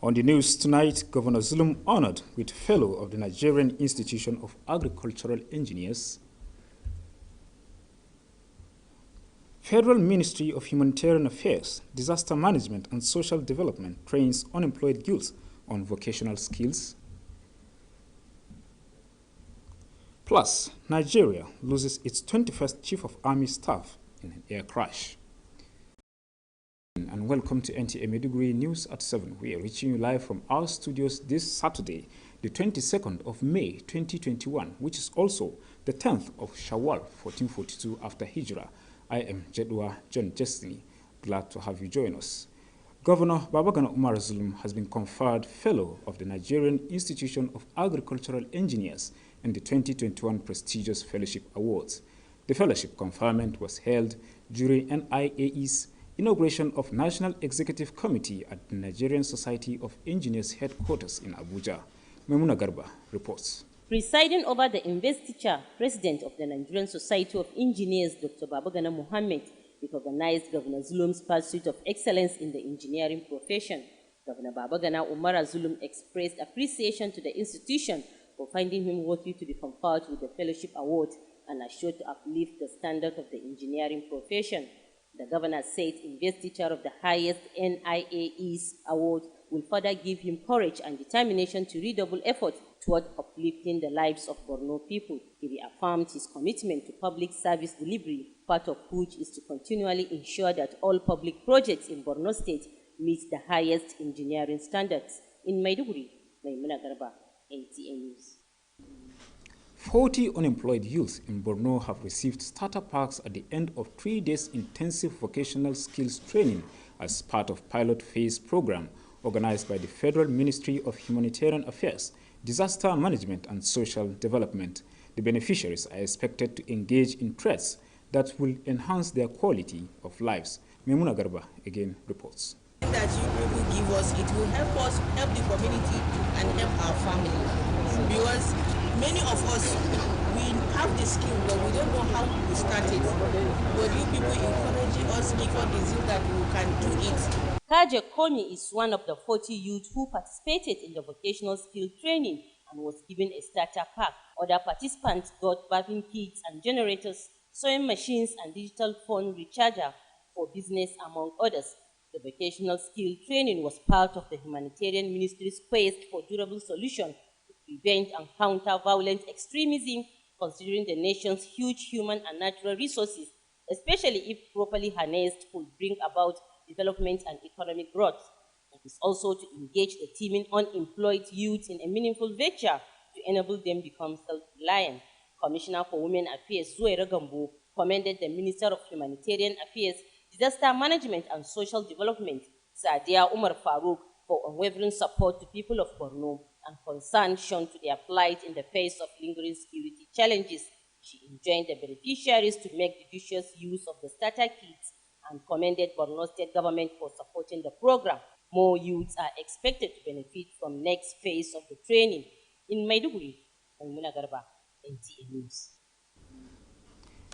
On the news tonight, Governor Zulum honored with Fellow of the Nigerian Institution of Agricultural Engineers. Federal Ministry of Humanitarian Affairs, Disaster Management and Social Development trains unemployed youths on vocational skills. Plus, Nigeria loses its 21st Chief of Army Staff in an air crash. And welcome to NTA Maiduguri News at 7. We are reaching you live from our studios this Saturday, the 22nd of May 2021, which is also the 10th of Shawwal 1442 after Hijrah. I am Jedwa John Jestini. Glad to have you join us. Governor Babagana Umar Zulum has been conferred Fellow of the Nigerian Institution of Agricultural Engineers in the 2021 prestigious Fellowship Awards. The fellowship conferment was held during NIAE's inauguration of National Executive Committee at the Nigerian Society of Engineers headquarters in Abuja. Maimuna Garba reports. Presiding over the investiture, President of the Nigerian Society of Engineers, Dr. Babagana Mohammed, recognized Governor Zulum's pursuit of excellence in the engineering profession. Governor Babagana Umar Zulum expressed appreciation to the institution for finding him worthy to be conferred with the Fellowship Award and assured to uplift the standard of the engineering profession. The governor said investiture of the highest NIAE's award will further give him courage and determination to redouble effort toward uplifting the lives of Borno people. He reaffirmed his commitment to public service delivery, part of which is to continually ensure that all public projects in Borno State meet the highest engineering standards. In Maiduguri, Maimuna Garba, NTA News. 40 unemployed youths in Borno have received starter packs at the end of 3 days intensive vocational skills training as part of pilot phase program organized by the Federal Ministry of Humanitarian Affairs, Disaster Management and Social Development. The beneficiaries are expected to engage in trades that will enhance their quality of lives. Maimuna Garba again reports. That you people give us, it will help us, help the community and help our family. Because many of us, we have the skill, but we don't know how to start it. But you people encouraging us, make us the zeal that we can do it. Kaje Komi is one of the 40 youth who participated in the vocational skill training and was given a starter pack. Other participants got bathing kits and generators, sewing machines and digital phone recharger for business, among others. The vocational skill training was part of the Humanitarian Ministry's quest for durable solutions to prevent and counter violent extremism, considering the nation's huge human and natural resources, especially if properly harnessed, could bring about development and economic growth. It is also to engage the teeming unemployed youth in a meaningful venture to enable them become self-reliant. Commissioner for Women Affairs Zuwaira Gambo commended the Minister of Humanitarian Affairs, Disaster Management and Social Development, Sadiya Umar Farouk, for unwavering support to people of Borno and concern shown to their plight in the face of lingering security challenges. She enjoined the beneficiaries to make judicious use of the starter kits and commended Borno State government for supporting the program. More youths are expected to benefit from next phase of the training. In Maiduguri, Maimuna Garba, NTA News.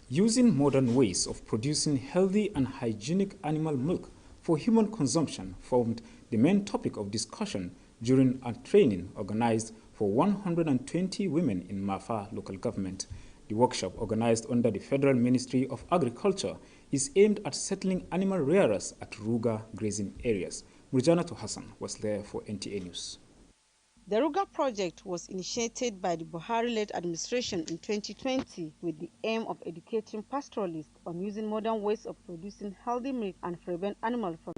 Using modern ways of producing healthy and hygienic animal milk for human consumption formed the main topic of discussion during a training organized for 120 women in Mafa local government. The workshop, organized under the Federal Ministry of Agriculture, is aimed at settling animal rearers at Ruga grazing areas. Murjanatu Hassan was there for NTA News. The Ruga project was initiated by the Buhari-led administration in 2020 with the aim of educating pastoralists on using modern ways of producing healthy milk and prevent animals from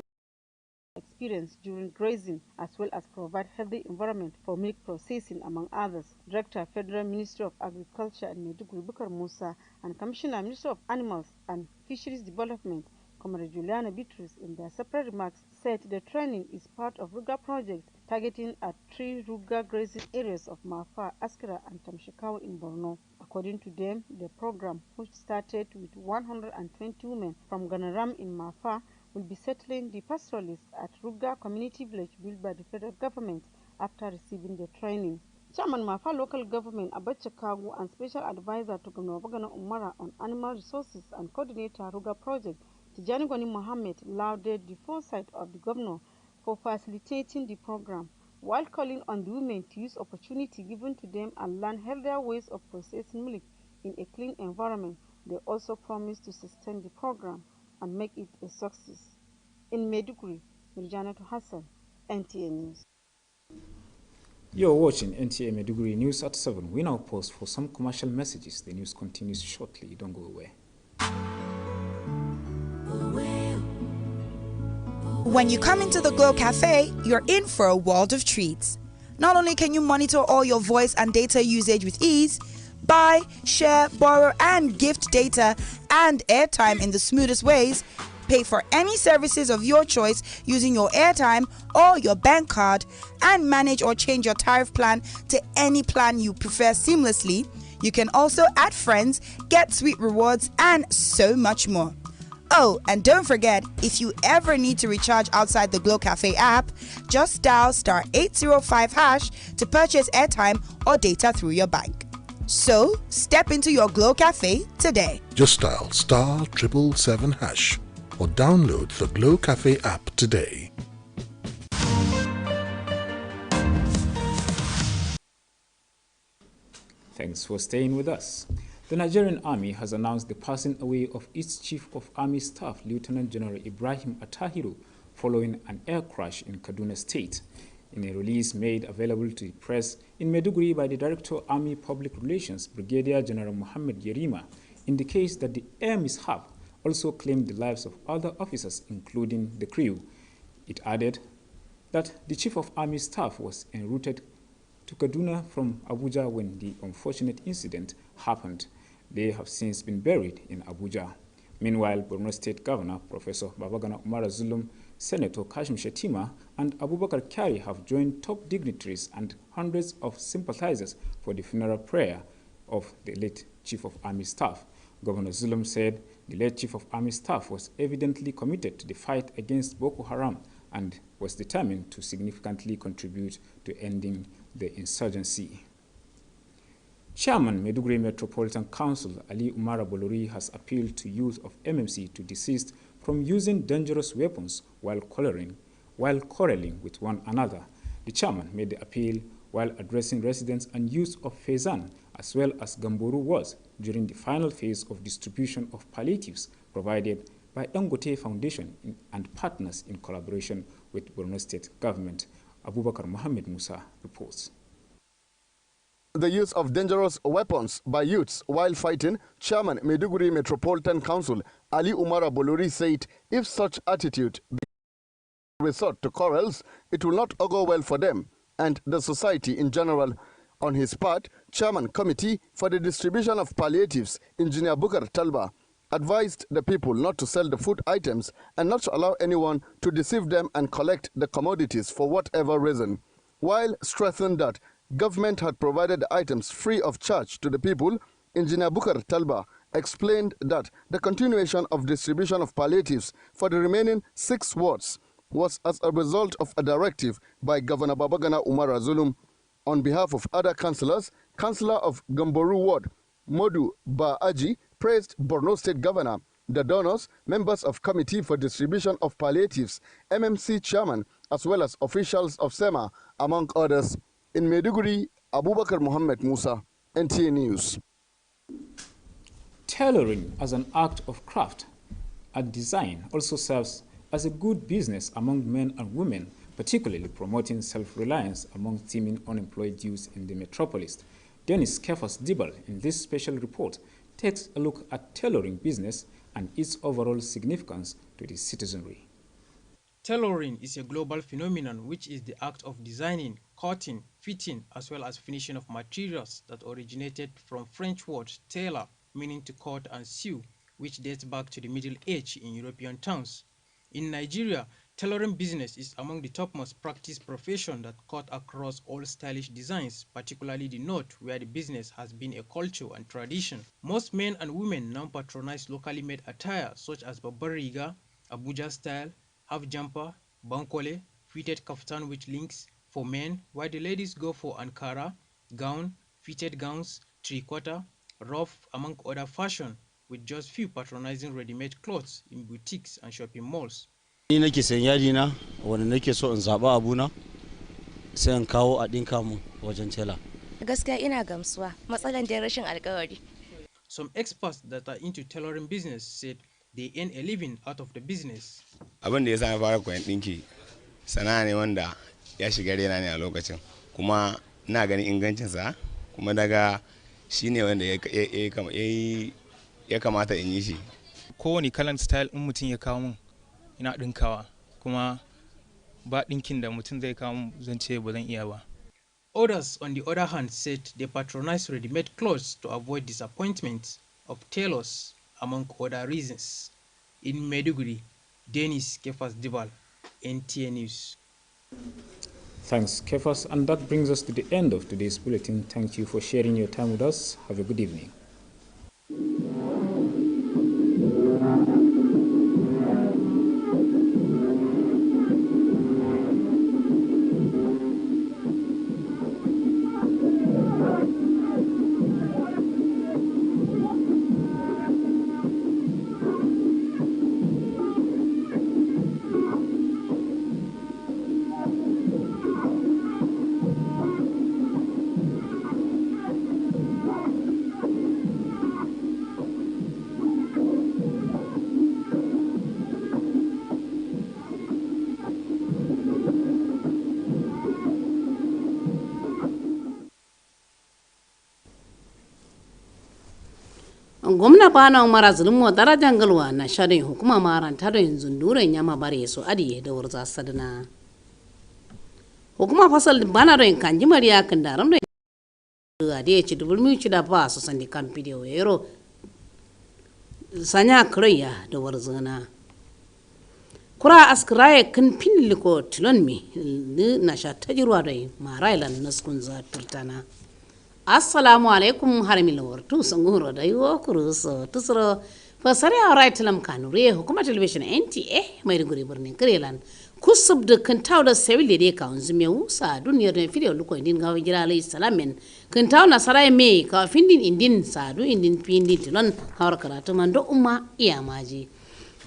experience during grazing, as well as provide healthy environment for milk processing, among others. Director, Federal Ministry of Agriculture in Maiduguri Bukar Musa, and Commissioner, Ministry of Animals and Fisheries Development, Comrade Juliana Bitrus, in their separate remarks, said the training is part of Ruga project targeting at 3 Ruga grazing areas of Mafa, Askira, and Tamshikawa in Borno. According to them, the program, which started with 120 women from Ganaram in Mafa, will be settling the pastoralists at Ruga Community Village built by the federal government after receiving the training. Chairman Mafa Local Government Abacha Kagu and Special Advisor to Governor Babagana Umara on Animal Resources and Coordinator Ruga Project Tijani Gwani Mohammed lauded the foresight of the governor for facilitating the program. While calling on the women to use opportunity given to them and learn healthier ways of processing milk in a clean environment, they also promised to sustain the program and make it a success. In Maiduguri, Mirjanatu Hassan, NTA News. You're watching NTA Maiduguri News at 7. We now pause for some commercial messages. The news continues shortly. Don't go away. When you come into the Glow Cafe, you're in for a world of treats. Not only can you monitor all your voice and data usage with ease, buy, share, borrow, and gift data and airtime in the smoothest ways, pay for any services of your choice using your airtime or your bank card, and manage or change your tariff plan to any plan you prefer seamlessly. You can also add friends, get sweet rewards, and so much more. Oh, and don't forget, if you ever need to recharge outside the Glow Cafe app, just dial star 805 hash to purchase airtime or data through your bank. So, step into your Glow Cafe today. Just dial star 777 hash or download the Glow Cafe app today. Thanks for staying with us. The Nigerian Army has announced the passing away of its Chief of Army Staff, Lieutenant General Ibrahim Attahiru, following an air crash in Kaduna State. In a release made available to the press in Maiduguri by the Director of Army Public Relations, Brigadier General Mohammed Yerima, indicates that the air mishap also claimed the lives of other officers, including the crew. It added that the Chief of Army Staff was en route to Kaduna from Abuja when the unfortunate incident happened. They have since been buried in Abuja. Meanwhile, Borno State Governor Professor Babagana Umar Zulum, Senator Kashim Shettima, and Abubakar Kyari have joined top dignitaries and hundreds of sympathizers for the funeral prayer of the late Chief of Army Staff. Governor Zulum said the late Chief of Army Staff was evidently committed to the fight against Boko Haram and was determined to significantly contribute to ending the insurgency. Chairman Maiduguri Metropolitan Council Ali Umar Bolori has appealed to youth of MMC to desist from using dangerous weapons while quarreling with one another. The chairman made the appeal while addressing residents and youth of Fezan as well as Gamboru wards during the final phase of distribution of palliatives provided by Dangote Foundation and partners in collaboration with Borno State Government. Abubakar Mohammed Musa reports. The use of dangerous weapons by youths while fighting, Chairman Maiduguri Metropolitan Council Ali Umar Bolori said if such attitude resort to quarrels, it will not augur well for them and the society in general. On his part, Chairman Committee for the Distribution of Palliatives, Engineer Bukar Talba, advised the people not to sell the food items and not to allow anyone to deceive them and collect the commodities for whatever reason, while stressing that government had provided the items free of charge to the people. Engineer Bukar Talba explained that the continuation of distribution of palliatives for the remaining 6 wards was as a result of a directive by Governor Babagana Umar Zulum. On behalf of other councillors, Councillor of Gamboru Ward, Modu Ba'aji, praised Borno State Governor, the donors, members of Committee for Distribution of Palliatives, MMC Chairman, as well as officials of SEMA, among others. In Maiduguri, Abubakar Mohammed Musa, NTA News. Tailoring as an act of craft and design also serves as a good business among men and women, particularly promoting self-reliance among teeming unemployed youth in the metropolis. Dennis Kefas Dibal, in this special report, takes a look at tailoring business and its overall significance to the citizenry. Tailoring is a global phenomenon which is the act of designing, cutting, fitting, as well as finishing of materials that originated from French word tailor, meaning to cut and sew, which dates back to the Middle Age in European towns. In Nigeria, tailoring business is among the topmost practiced profession that cut across all stylish designs, particularly the north, where the business has been a culture and tradition. Most men and women now patronize locally made attire such as Babariga, Abuja style, half jumper, bankole, fitted kaftan with links for men, while the ladies go for Ankara, gown, fitted gowns, three-quarter, rough, among other fashion, with just few patronizing ready-made clothes in boutiques and shopping malls. Ni nake sayan yadi na wanda nake so in zaba abuna sai in kawo a dinka mu wajen tela. Gaskiya ina gamsuwa, matsalan da rashin alkawari. Some experts that are into tailoring business said they earn a living out of the business. Abin da ya sa na fara koyan dinki sana'a ne wanda ya shiga rena ne a lokacin, kuma ina ganin ingancinsa, kuma daga shi ne wanda ya kamata in yi shi. Kowane kalan style in mutum ya kawo mun ina dinkawa, kuma ba dinkin da mutum zai kawo mun zan ce ba zan iya ba. Others, on the other hand, said they patronize ready-made clothes to avoid disappointment of tailors, among other reasons. In Maiduguri, Dennis Kefas Dibal, NTA News. Thanks, Kefas. And that brings us to the end of today's bulletin. Thank you for sharing your time with us. Have a good evening. gwamna bana mara zulmo darajan galwa na shadin hukuma maranta da yanzu duren yama bare su adi da wurza sadana hukuma fasal bana da kanji mariya kan daram da adi ci dubulmi ci da ba su sandi kan video yero sanya kriya da warzana kura askraye kan pinliko tilon mi na sha tajirwa da marailan naskun za turtana. Assalamu alaikum harmil wartu sanguro da yiwo kuruso tusro fasari a right lam kanure hukumar television NTA Maiduguri birnin Kirelan kusub da kan tawo da seville da ka unzu me wusa duniyar da video luko indin ga gira alayhi salamin kan tawo na sarai me ka findin indin sadu indin pindin tilon hawar karatu man do umma iya maji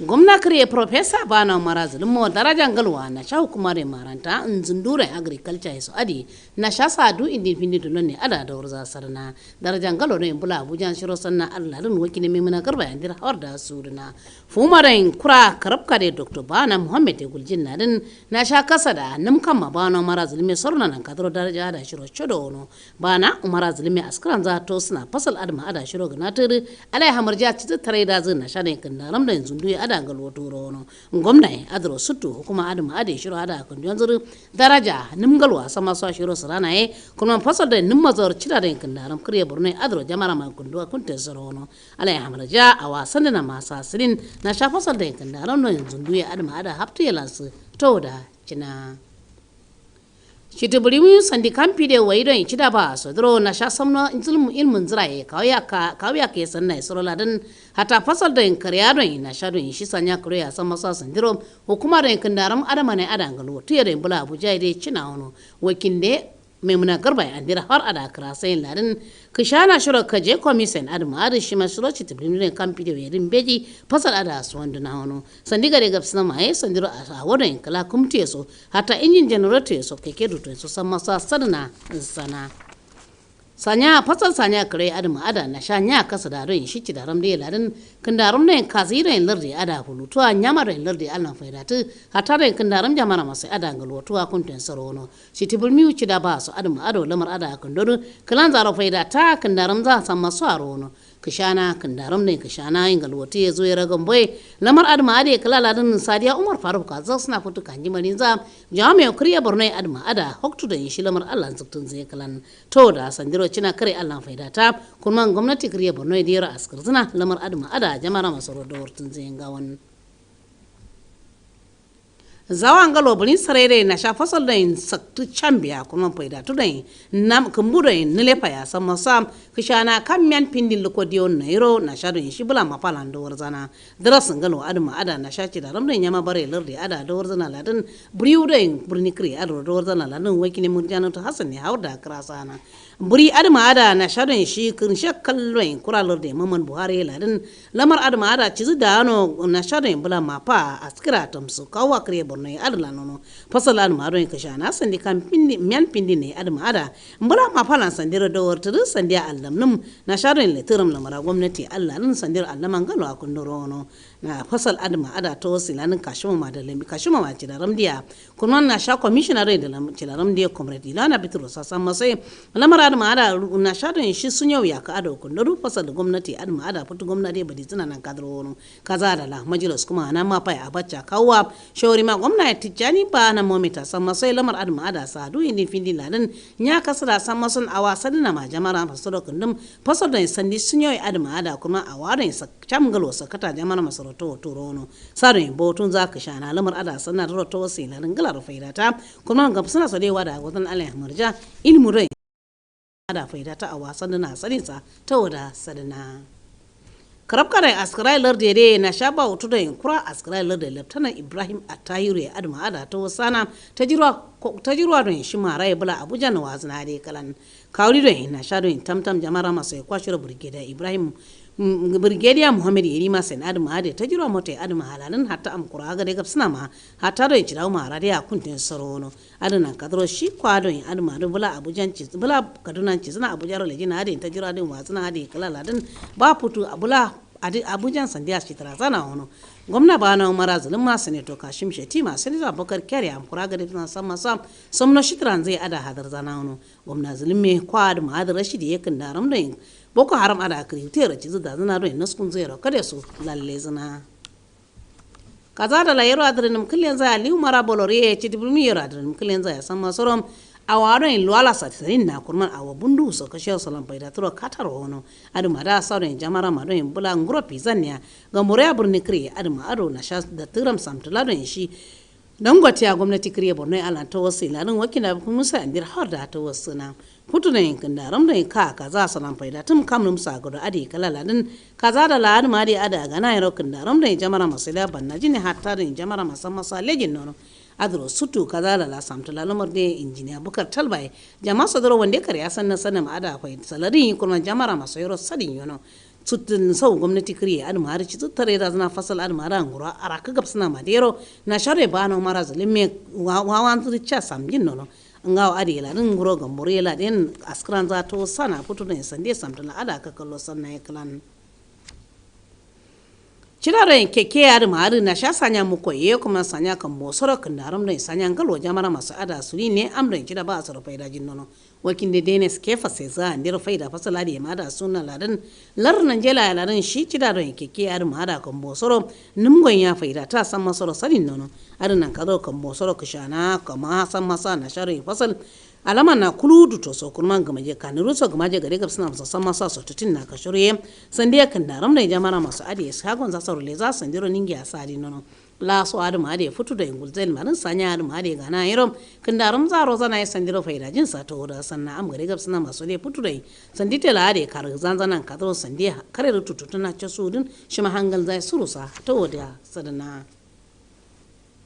gwamna kare professor bana marazulun mo darajan galwa na sha hukumar maranta nzundure agriculture yaso adi na sha sadu independent ne ada da urza sarna darajan galo ne bula abuja shiro sanna Allah lun wakile me muna garba yandir hawar da suruna fumaren kura karabka da dr bana muhammad guljin nadin na sha kasa da nam kama bana marazulun me sorna nan kadro daraja da shiro chodo no bana marazulun me askran za to suna fasal adma ada shiro ganatir alai hamarja ci tare da zin na sha ne kan daram da yanzu ada ngal woturo no ngomnay adro suttu hukuma adama ade shiro ada kon yanzuru daraja nimgal wa sama so shiro sarana e kono fasal de nimma zor cida de kandaram kriye borne adro jamara ma kundu kunte sorono alay hamraja awa sanna ma sasirin na sha fasal de kandaram no yanzu duye adama ada haftu yalas to da cina Shitubuli sandi kampi de waido in chida ba so dro na sha samno ilmu ilmun ziraye kawya ke sanna isro ladan hata fasal da in kariya don na sha don shi sanya kuriya sama sa sandiro hukuma da in kandaram adama ne adangalu tiye da bula abuja ide cina wono wakinde memuna garba andira har ada krasai ladan kishana shiro kaje komisen adama adi shi masuro chitubuli ne kampi de wedin beji fasal ada suwandu na wono sandiga de gapsna mai sandiro a wodo kala kumti so hata injin generator so keke duto so sama sa sadana sana sanya fasal sanya kare adama ada na sha nya kasa da ran shi da ram de ladan kandaram ne kazira in lardi ada hulutu nyama da lardi Allah faidatu hata da kandaram jamana masai ada ngalotu kunten sarono shi tibulmi uci da ba so adama ado lamar ada kandodo kalan zaro faidata kandaram za sama so arono kishana kandaram ne kishana in galwati yazo ya ragan boy lamar adama ade kala ladan sadiya umar faruk ka za suna futu kanji marin za jami'a kuriya borno adama ada hoktu da shi lamar Allah zuktun zai kalan to da sandiro cina kare Allah faidata kuma gwamnati kuriya borno da yara askar zina lamar adama ada jama'ar masoro da wurtun zai gawan zawan galo bulin sarere na sha fasal da saktu chambia kuma faida to da nam kumbu da nile fa ya sama sam kishana kam men pindin lokodiyo nairo na sha don shi bula mafalan da warzana darasin galo adama ada na sha ci da ramdan yama bare lardi ada da warzana ladan briu da burni kri ada da warzana ladan wakine murjana to hasan ne hauda krasana buri adama ada na sharon shi kin kallon kuralar da Muhammad Buhari ladin lamar adama ada cizu da ano na sharon bula mapa askira tamsu kawa kare Borno adala nono fasal adama adon kasha na sandi kan pindi mian pindi ne adama ada bula mapa lan sandira da warta sandiya allamnum na sharon litiram lamara gwamnati Allah nan sandira allaman galo akun dorono na fasal adama ada to silanin kashima ma da lambi kashima ma ci da ramdiya kuma na sha commissioner da ci da ramdiya comrade ilana bitro sasan masai lamar adama ada na sha da shi sun yau ya ka ada kun da fasal da gwamnati adama ada fitu gwamnati ba di tana nan kadar wono kaza da la majalis kuma na ma fai abacha kawwa shawari ma gwamnati tijani ba na momita san masai lamar adama ada sa du indin findi ladan nya kasara san masun awa sadina ma jama'ar fasal kundum fasal da sandi sun yau adama ada kuma a warin sa camgalo sakata jama'ar masar to turono sarin botun zaka shana lamar ada sanar da to wasila galar faidata kuma ga suna sadewa da wadan Allah marja ilmu rai ada faidata a wasan na saninsa ta wada sadana karab kare askrai larde de na shaba utu da kura askrai larde lieutenant Ibrahim Atahiru ya adma ada ta wasana ta jirwa don shi mara bula Abuja na wazna de kalan kawri don na sha don tamtam jama'ar masa ya kwashi brigadier Ibrahim Brigadier Muhammad Yerima Sen Adama Ade ta jira mota Adama halalin hatta am kura ga daga suna ma hatta da jira ma ra da kuntin sarono adana kadro shi kwado in Adama da bula Abuja ci bula Kaduna ci suna Abuja ro lejina Ade ta jira din wasuna Ade kala ladin ba futu abula Abuja sandiya ci tarazana hono gwamna ba na Umar Azulun ma senator Kashim Shetima senator Abubakar Kyari am kura ga daga sama sam somno shitran zai ada hadar zana hono gwamna Zulum me kwad ma hadar Rashidi yakin daram da Boko Haram ada kriwtera cizu da zana ro naskun zero kada su lalle zana kaza da la yero adrin mkillen za ali umara bolore ci dibmi yero adrin mkillen za ya san masorom awaro in lwala satrin na kurman awa bundu so kashe salam paida tro katar hono aduma da sauran jamara ma don bula ngro pizania ga mure burni kri aduma ado na sha da tiram samtula don shi dan gwatiya gwamnati kriye borno ala to wasila nan wakina kuma sai andir har da to wasuna putuna yankin da ramda ka kaza salam faida tum kamnum sa godo adi kala ladin kaza da lad ma di ada gana yaro kin da ramda jamara masala banna jini hatta da jamara masamma sa legin nono adro sutu kaza da la samtala lamar de injiniya bukar talbai jama'a sadaro wande kare ya sanna sanna ma ada akwai salari kuma jamara masayro sadin yono sutun sau gwamnati kriye adu mari ci tare da zana fasal adu mara ngura araka gapsna madero na share bano mara zalime wawan tsircha samgin nono ngaw adi la din nguro gambore la den askran za to sana futu ne sande samtala ada ka kallo sanna eklan ciraren keke adu mari na sha sanya muko ye kuma sanya kan bosoro kan daram ne sanya ngalo jamara masu ada suri ne amren cida ba asaro faida jin nono wakin da denes kefa sai za ndiro faida fasala da ma da sunna ladan larnan jela ladan shi ciraren keke adu mara kan bosoro numgon ya faida ta san masoro sanin nono adu nan kazo kan bosoro kishana kama san masa na shari fasal alama na kuludu to so kurman gamaje kaniru so gamaje gare gab suna san masa so tutin na kashuriye sandiya kan daram ne jamara masu adi sagon za sarule za sandiro ningi asadi nono la so adu ma ade futu da ingulzel marin sanya adu ma ade gana yirom kan daram za roza na sandiro faida jin sa to da sanna am gare gab suna masu le futu dai sandite la ade kar zanzanan kadro sandiya kare tututuna ce sudin shima hangal zai surusa to da sadana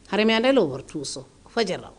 har me ande lo wartuso fajara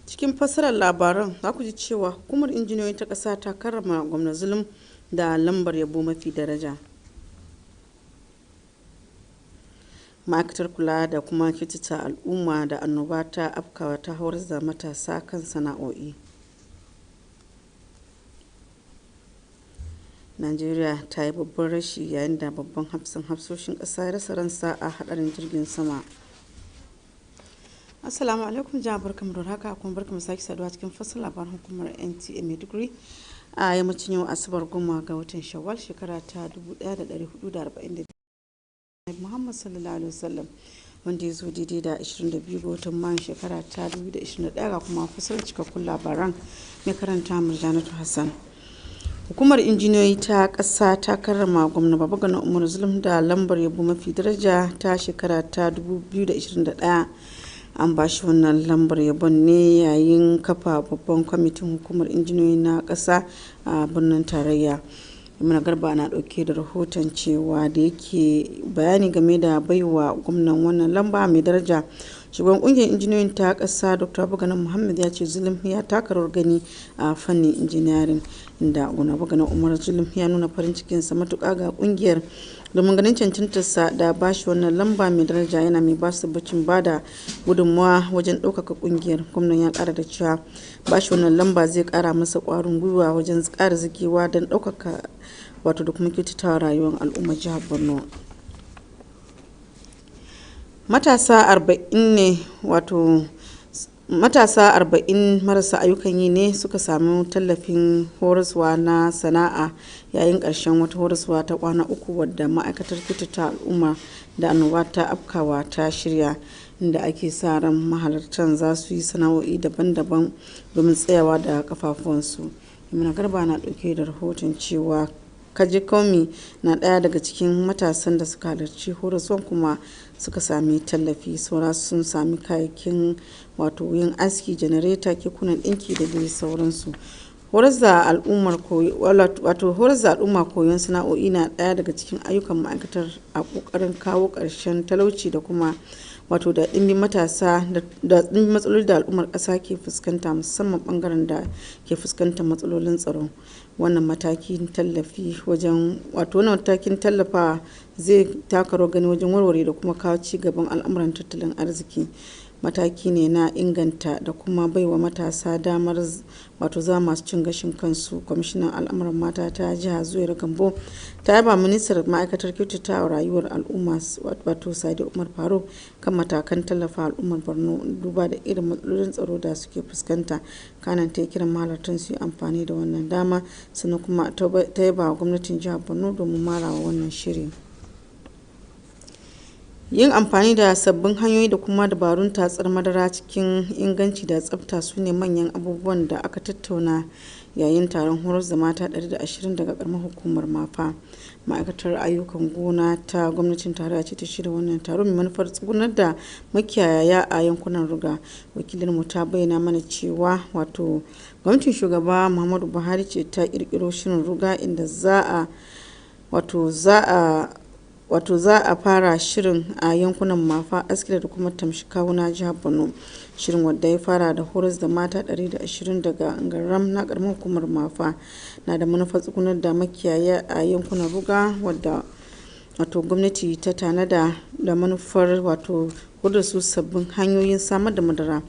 cikin fassarar labaran za ku ji cewa hukumar injiniyoyi ta ƙasa ta karrama gwamna zulum da lambar yabo mafi daraja. ma'aikatar kula da kuma kyautata al'umma da annoba ta afkawa ta horar da matasa kan sana'o'i. Najeriya ta yi babban rashi yayin da babban hafsoshin ƙasa ya rasa ransa a hadarin jirgin sama. Assalamu alaikum jama'a, barkamu da haka kuma barkamu sake saduwa cikin fasal labaran hukumar NTA Maiduguri a yammacin yau asabar 10 ga watan shawwal shekara ta 1442 Muhammad sallallahu alaihi wasallam wanda ya zo daidai da 22 ga watan mayu shekara ta 2021 ga kuma fasar cikakkun labaran mai karanta Murjanatu Hassan. Hukumar injiniyoyi ta ƙasa ta karrama gwamna Babagana Umar Zulum da lambar yabo mafi daraja ta shekara ta 2021. An ba shi wannan lambar yabon ne yayin kafa babban kwamitin hukumar injiniyoyi na ƙasa a birnin tarayya. Imana Garba na ɗauke da rahoton cewa da yake bayani game da baiwa gwamnan wannan lamba mai daraja. Shugaban kungiyar injiniyoyin ta ƙasa Dr. Babagana Muhammad ya ce Zulum ya taka rawar gani a fannin injiniyarin, inda gwamna Babagana Umar Zulum ya nuna farin cikinsa matuƙa ga kungiyar domin ganin cancantarsa da bashi wannan lamba mai daraja, yana mai basu tabbacin bada gudunmawa wajen ɗaukaka kungiyar. Gwamnan ya ƙara da cewa bashi wannan lamba zai ƙara masa ƙwarin gwiwa wajen ƙara zagewa don ɗaukaka wato da kuma kyautatawa rayuwar al'ummar jihar Borno. Matasa 40 marasa ayyukan yi ne suka samu tallafin horaswa na sana'a yayin ƙarshen wata horaswa ta kwana 3 wadda ma'aikatar kyautata al'umma da annoba ta afkawa ta shirya, inda ake sa ran mahalartan za su yi sana'o'i daban-daban domin tsayawa da kafafuwansu. Imana Garba na ɗauke da rahoton cewa Kaji Komi na ɗaya daga cikin matasan da suka halarci horaswan kuma suka sami tallafi. Saura sun sami kayayyakin wato yin aski, janareta, kekunan ɗinki da dai sauransu. Horar da al'umma koyon sana'o'i na ɗaya daga cikin ayyukan ma'aikatar a ƙoƙarin kawo ƙarshen talauci da kuma wato da ɗimbin matasa da ɗimbin matsaloli da al'ummar ƙasa ke fuskanta, musamman ɓangaren da ke fuskantar matsalolin tsaro. Wannan matakin tallafa zai taka rawar gani wajen warware da kuma kawo ci gaban al'amuran tattalin arziki. Mataki ne na inganta da kuma baiwa matasa damar wato za masu cin gashin kansu. Kwamishinan al'amuran mata ta jiha Zuwaira Gambo ta yaba ministar ma'aikatar kyautata rayuwar al'umma wato Sadi Umar Faruk kan matakan tallafa al'ummar Borno duba da irin matsalolin tsaro da suke fuskanta. Kanan ta yi kiran mahalartan su yi amfani da wannan dama, sannan kuma ta yaba wa gwamnatin jihar Borno domin marawa wannan shiri. Yin amfani da sabbin hanyoyi da kuma dabarun tatsar madara cikin inganci da tsafta su ne manyan abubuwan da aka tattauna yayin taron horar da mata 120 daga karamar hukumar Mafa. Ma'aikatar ayyukan gona ta gwamnatin tarayya ce ta shirya wannan taron mai manufar tsugunar da makiyaya a yankunan ruga. Wakilinmu ta bayyana mana cewa wato gwamnatin shugaba Muhammadu Buhari ce ta kirkiro shirin ruga, inda za a fara shirin a yankunan Mafa, Askira da kuma Tamshikawu na jihar Borno. Shirin wadda ya fara da horas da mata 120 daga Ngaram na karamar hukumar Mafa na da manufar tsugunar da makiyaya a yankunan ruga, wadda wato gwamnati ta tanada da manufar wato da su sabbin hanyoyin samar da madara.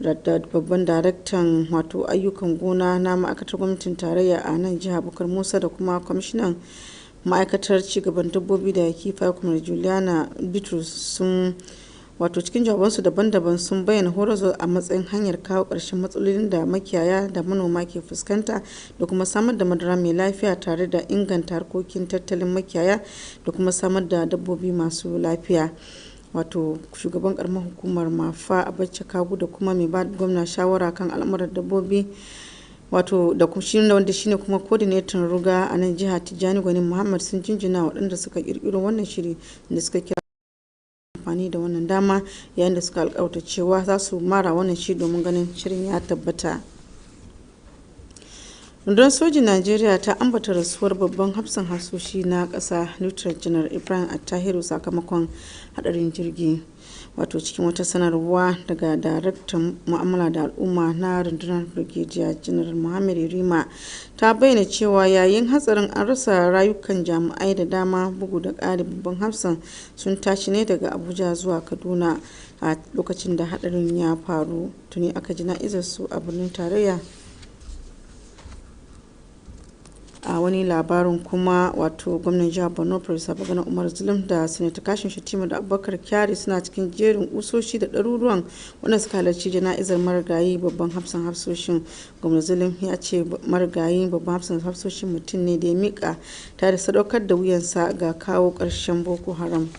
Da babban daraktan wato ayyukan gona na ma'aikatar gwamnatin tarayya a nan jiha Bukar Musa da kuma kwamishinan ma'aikatar cigaban dabbobi da kifaye kuma Juliana Bitrus sun wato cikin jawabansu daban-daban sun bayyana horarwa a matsayin hanyar kawo ƙarshen matsalolin da makiyaya da manoma ke fuskanta da kuma samar da madara mai lafiya tare da inganta harkokin tattalin makiyaya da kuma samar da dabbobi masu lafiya. Wato shugaban karamar hukumar Mafa Abacha Kagu da kuma mai ba gwamna shawara kan al'amuran dabbobi wato da wanda shine kuma coordinator ruga a nan jiha Tijjani Gwani Muhammad sun jinjina waɗanda suka kirkiro wannan shiri da suka kira amfani da wannan dama, yayin da suka alƙawarta cewa za su mara wannan shiri domin ganin shirin ya tabbata. Rundunar sojin Najeriya ta ambata rasuwar babban hafsan hafsoshi na ƙasa Lieutenant General Ibrahim Attahiru sakamakon hadarin jirgi. Wato cikin wata sanarwa daga daraktan mu'amala da al'umma na rundunar Brigadier General Muhammad Rima ta bayyana cewa yayin hatsarin an rasa rayukan jami'ai da dama, bugu da ƙari babban hafsan sun tashi ne daga Abuja zuwa Kaduna a lokacin da hadarin ya faru. Tuni aka ji na'izar su a birnin tarayya a wani labarin kuma wato gwamnan jihar Borno Professor Babagana Umar Zulum da Senator Kashin Shettima da Abubakar Kyari suna cikin jerin usoshi da ɗaruruwan wanda suka halarci jana'izar marigayi babban hafsan hafsoshin. Gwamnan Zulum ya ce marigayi babban hafsan hafsoshin mutum ne da ya mika tare da sadaukar da wuyansa ga kawo ƙarshen Boko Haram.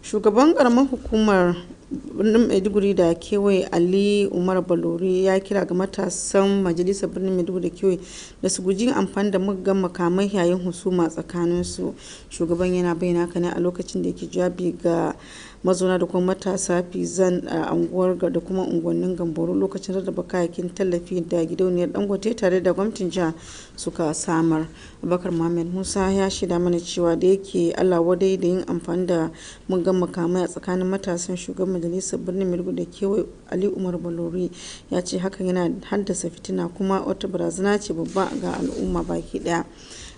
Shugaban karamar hukumar birnin Maiduguri da kewaye Ali Umar Balori ya kira ga matasan majalisar birnin Maiduguri da kewaye da su guji amfani da muggan makamai yayin husuma tsakaninsu. Shugaban yana bayyana haka ne a lokacin da yake jawabi ga mazauna da kuma matasa Fizan a unguwar da kuma unguwannin Gamboro lokacin rarraba kayayyakin tallafi da gidauniyar Dangote tare da gwamnatin jiha suka samar. Abubakar Muhammad Musa ya shaida mana cewa da yake Allah wadai da yin amfani da muggan makamai a tsakanin matasan. Shugaban majalisar birnin Maiduguri da kewaye Ali Umar Balori ya ce hakan yana haddasa fitina kuma wata barazana ce babba ga al'umma baki daya.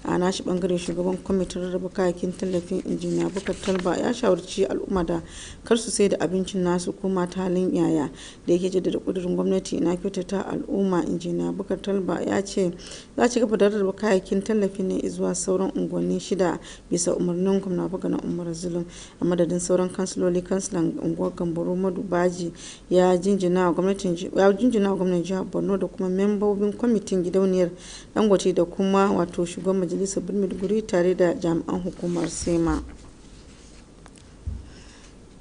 A nashi bangare shugaban kwamitin rarraba kayayyakin tallafin injiniya Bukar Talba ya shawarci al'umma da kar su sai da abincin nasu ko mata halin yaya da yake jaddada kudurin gwamnati na kyautata al'umma. Injiniya Bukar Talba ya ce za ci gaba da rarraba kayayyakin tallafin ne zuwa sauran unguwanni 6 bisa umarnin gwamna Babagana Umar Zulum. A madadin sauran kansiloli, kansilan unguwar Gambaro Madu Baji ya jinjina wa gwamnan jihar Borno da kuma membobin kwamitin gidauniyar Dangote da kuma wato shugaban majalisar birnin Maiduguri tare da jami'an hukumar SEMA.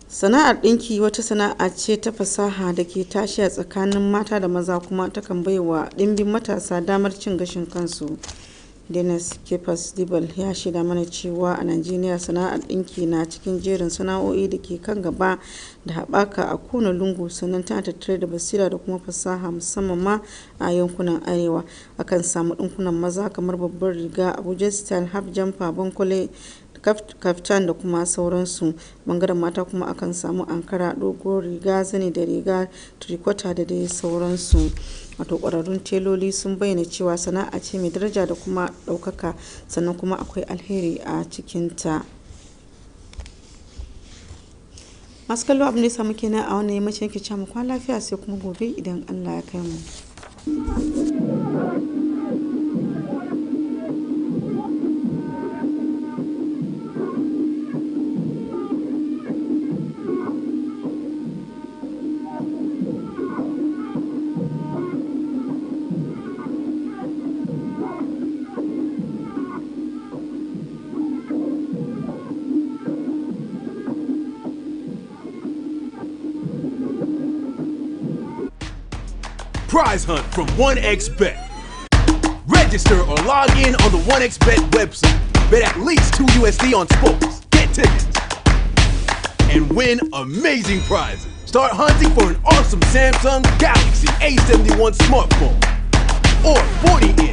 Sana'ar ɗinki wata sana'a ce ta fasaha da ke tashi a tsakanin mata da maza kuma takan baiwa ɗimbin matasa damar cin gashin kansu. Dennis Kefas Dibal ya shaida mana cewa a Najeriya sana'ar ɗinki na cikin jerin sana'o'i da ke kan gaba da haɓaka a kowane lungu, sannan tana tattare da basira da kuma fasaha musamman ma a yankunan arewa. Akan samu ɗinkunan maza kamar babbar riga, Abuja style, half jumper, bankwale, kaftan da kuma sauransu. Bangaren mata kuma akan samu ankara, doguwar riga, zani da riga, tricota da dai sauransu. Wato ƙwararrun teloli sun bayyana cewa sana'a ce mai daraja da kuma ɗaukaka, sannan kuma akwai alheri a cikinta. Masu kallo abin da ya samu kenan a wannan yammacin yake cewa mu kwana lafiya sai kuma gobe idan Allah ya kai mu. Prize hunt from 1xBet. Register or log in on the 1xBet website. Bet at least $2 USD on sports. Get tickets and win amazing prizes. Start hunting for an awesome Samsung Galaxy A71 smartphone or 40-inch